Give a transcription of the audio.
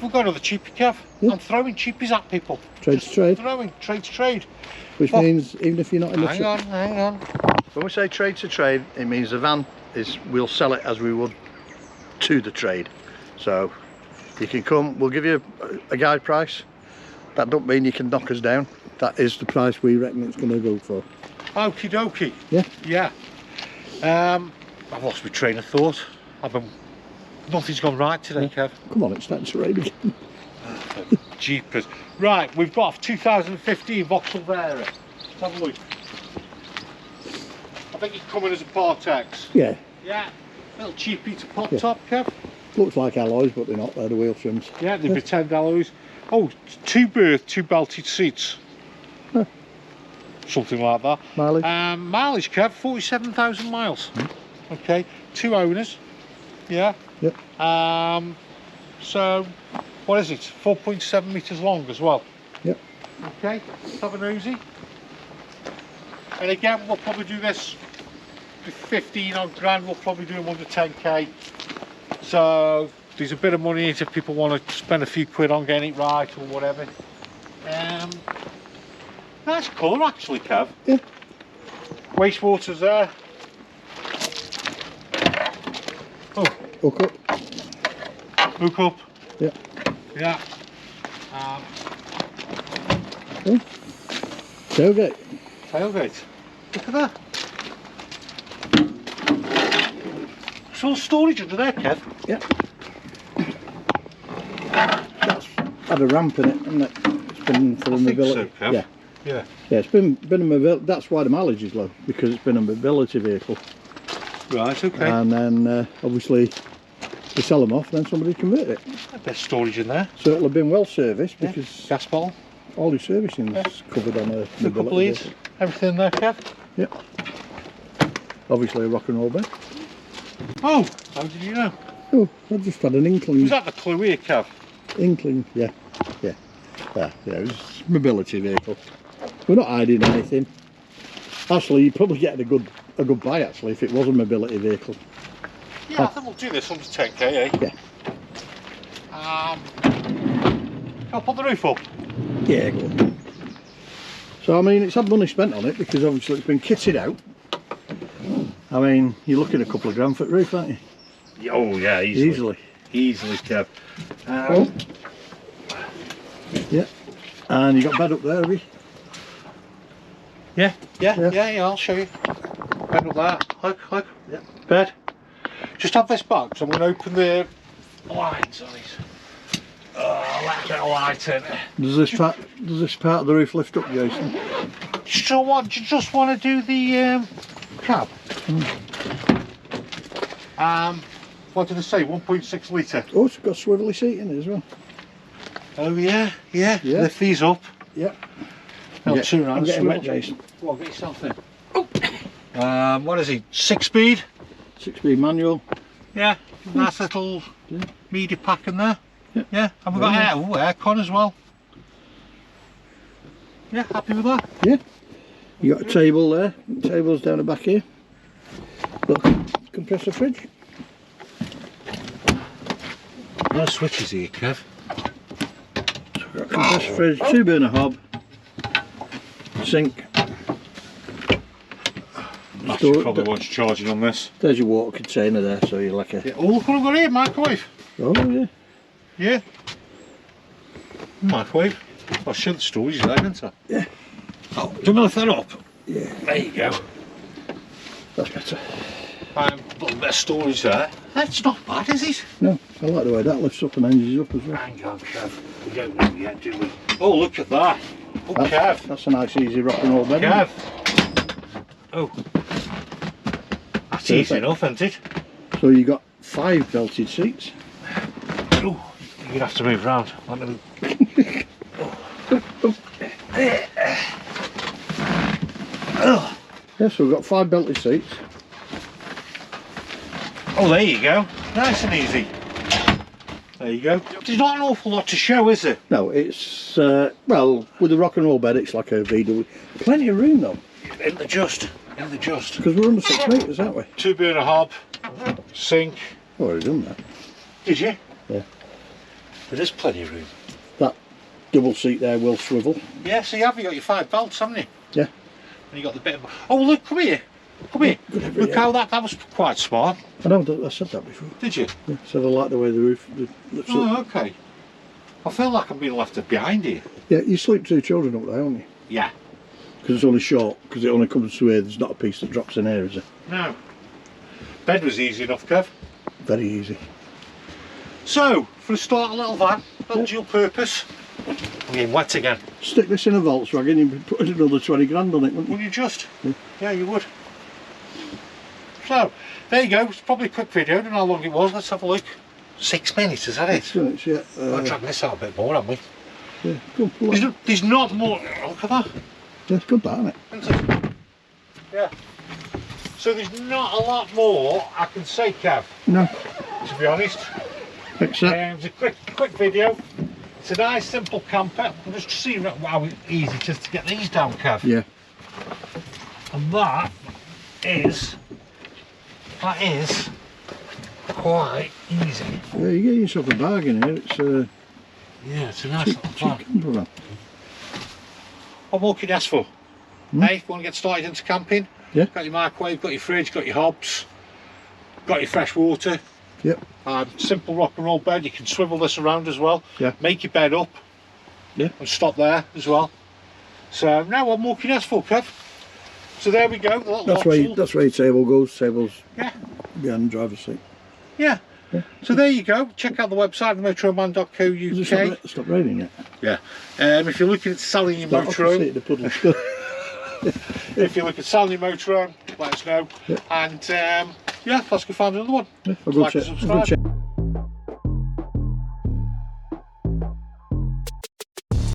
we've got another cheapie, Kev. Yeah. I'm throwing cheapies at people. Trade to trade. Throwing, trade to trade. Which means even if you're not in the... Hang on. When we say trade to trade, it means the van is, we'll sell it as we would to the trade. So you can come, we'll give you a guide price. That don't mean you can knock us down. That is the price we reckon it's going to go for. Okie dokie. Yeah. Yeah. I've lost my train of thought. Nothing's gone right today, Kev. Come on, it's starting to rain again. Jeepers. Right, we've got 2015 Vauxhall Vivaro. Let's have a look. I think it's coming as a Part-X. Yeah. Yeah. Little cheapie to pop Yeah. top, Kev. Looks like alloys, but they're not. They're the wheel trims. Yeah, they pretend alloys. Oh, 2 berth, 2 belted seats. Huh. Something like that. Mileage? Mileage, Kev, 47,000 miles. Okay, 2 owners. Yeah. Yep. So, what is it? 4.7 metres long as well. Yep. Okay, let's have a nosy. And again, we'll probably do this 15 odd grand. We'll probably do them under 10k. So there's a bit of money if people want to spend a few quid on getting it right or whatever. Nice colour actually, Kev. Yeah. Wastewater's there. Oh, Hook up. hook up. Yeah. Yeah. Oh. Tailgate. Tailgate. Look at that. It's all storage under there, Kev. Yeah. That's had a ramp in it, hasn't it? It's been for a mobility. So, Kev. Yeah. Yeah. Yeah, it's been a mobility. That's why the mileage is low, because it's been a mobility vehicle. Right, okay. And then obviously they sell them off, then somebody convert it. There's storage in there. So it'll have been well serviced because Gas bottle. all your servicing is covered on a A couple mobility leads. vehicle. Everything there, Kev. Yep. Obviously a rock and roll bed. Oh, how did you know? Oh, I just had an inkling. Was that the clue here, Kev? Inkling, yeah. Yeah, it was a mobility vehicle. We're not hiding anything. Actually, you'd probably get a good buy actually if it was a mobility vehicle. Yeah, I think we'll do this under 10k, eh? Yeah. I'll put the roof up. Yeah, go on. So I mean, it's had money spent on it because obviously it's been kitted out. I mean, you're looking at a couple of grand for the roof, aren't you? Oh yeah, Easily. Easily, Kev. Yeah. And you got bed up there, have you? Yeah, I'll show you. Bed up there. Look. Yeah. Bed. Just have this back, so I'm going to open the lights on it. Let's get a light in. Does this part of the roof lift up, Jason? So what? Do you just want to do the cab? What did I say? 1.6 litre. Oh, it's got swivelly seat in it as well. Oh yeah. Lift these up. Yeah. I'm getting wet, Jason. Well, get yourself in. Oh. What is he? 6-speed? 6-speed manual. Yeah. Nice little media pack in there. Yeah. And we've got aircon as well. Yeah, happy with that? Yeah. You got a table there. Table's down the back here. Look, compressor fridge. No switches here, Kev. So we've got compressor fridge, 2-burner hob, sink. Probably wants charging on this. There's your water container there, so you're like a... Yeah. Oh, look what I've got here, microwave. Oh yeah. Yeah. Microwave. I'll show the storage there, didn't I? Yeah. Oh, do you want me to lift that up? Yeah. There you go. That's better. A little bit of storage there. That's not bad, is it? No, I like the way that lifts up and hinges up as well. Hang on, Kev. We don't know yet, do we? Oh, look at that. Oh, Kev. That's a nice easy rock and roll bed. Kev. Oh. That's easy enough, isn't it? So you got 5 belted seats. Oh, you're going to have to move round. Yeah, so we've got 5 belted seats. Oh, there you go. Nice and easy. There you go. There's not an awful lot to show, is there? No, it's, well, with the rock and roll bed, it's like a VW. Plenty of room though. In the just. Because we're under 6 metres, aren't we? 2-burner hob, sink. I've already done that. Did you? Yeah. There is plenty of room. That double seat there will swivel. Yeah, so you got your 5 belts, haven't you? Yeah. And you got the bit of... Oh, look, come here. Come here. Look how that was quite smart. I know, I said that before. Did you? Yeah, said I like the way the roof lifts up. Oh, okay. I feel like I'm being left behind here. Yeah, you sleep 2 children up there, don't you? Yeah. Because it's only short, because it only comes through here, there's not a piece that drops in here, is there? No. Bed was easy enough, Kev. Very easy. So, for a start, a little van, little dual purpose. I'm getting wet again. Stick this in a Volkswagen, you'd be putting another 20 grand on it, wouldn't you? Would you just? Yeah, you would. So, there you go. It's probably a quick video. I don't know how long it was. Let's have a look. 6 minutes, is that it? 6 minutes, yeah. We'll drag this out a bit more, haven't we? Yeah, go on, There's not more. Look at that. Yeah, it's good, that, isn't it? Yeah. So there's not a lot more I can say, Kev. No. To be honest. Except. It's a quick video. It's a nice simple camper. I'm just seeing how easy it is to get these down, Kev. Yeah. And that is quite easy. Yeah, you get yourself a bargain here. It's yeah, it's a nice cheap, little van. campervan. What more can you ask for? Hey, if you want to get started into camping, Yeah. Got your microwave, got your fridge, got your hobs, got your fresh water. Yep. Simple rock and roll bed. You can swivel this around as well. Yeah. Make your bed up. Yeah. And stop there as well. So now what more can you ask for, Kev? So there we go. The That's where your table goes. Table's behind the driver's seat. Yeah. Yeah. So there you go. Check out the website, motorhome.co.uk. Stop raining yet? Yeah. If you're looking at selling your motorhome, the puddle. if you're looking at selling your motorhome, let us know. Yeah. And yeah, let's go find another one. Yeah, I'll go Like and check. subscribe.